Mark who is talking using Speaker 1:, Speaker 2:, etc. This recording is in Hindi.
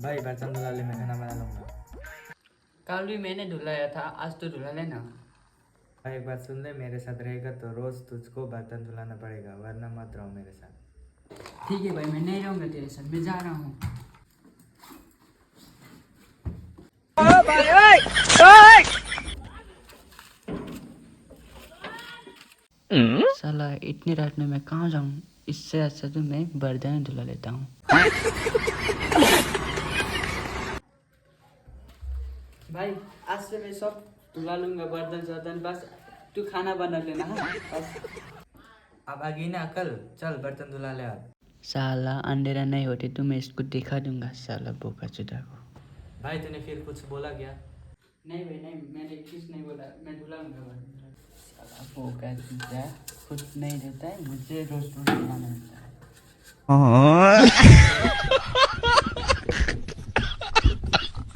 Speaker 1: भाई बर्तन धुला ले, मैं खाना बना लूंगा।
Speaker 2: कल भी मैंने धुलाया था, आज तो धुला लेना।
Speaker 1: भाई एक बात सुन ले, मेरे साथ रहेगा तो रोज तुझको बर्तन धुलाना पड़ेगा, वरना मत रहो मेरे साथ।
Speaker 2: ठीक है भाई, मैं नहीं रहूँगा तेरे साथ, मैं जा रहा हूँ। साला इतनी रात में मैं कहाँ जाऊँ, इससे अच्छा तो मैं बर्तन धुला लेता हूँ। भाई आज से मैं सब धुला लूंगा, बर्तन, बस तू खाना बना लेना। हाँ बस।
Speaker 1: अब आ गई ना अकल, चल बर्तन धुला ले आप।
Speaker 2: साला अंधेरा नहीं होते तो मैं इसको दिखा दूंगा, साला बोका चुदा को।
Speaker 1: भाई तूने फिर कुछ बोला क्या?
Speaker 2: नहीं भाई नहीं, मैंने कुछ नहीं बोला, मैं धुला लूंगा बर्तन। साला बोका चुदा खुद नहीं रहता है, मुझे रोज रोज बनाना होता है।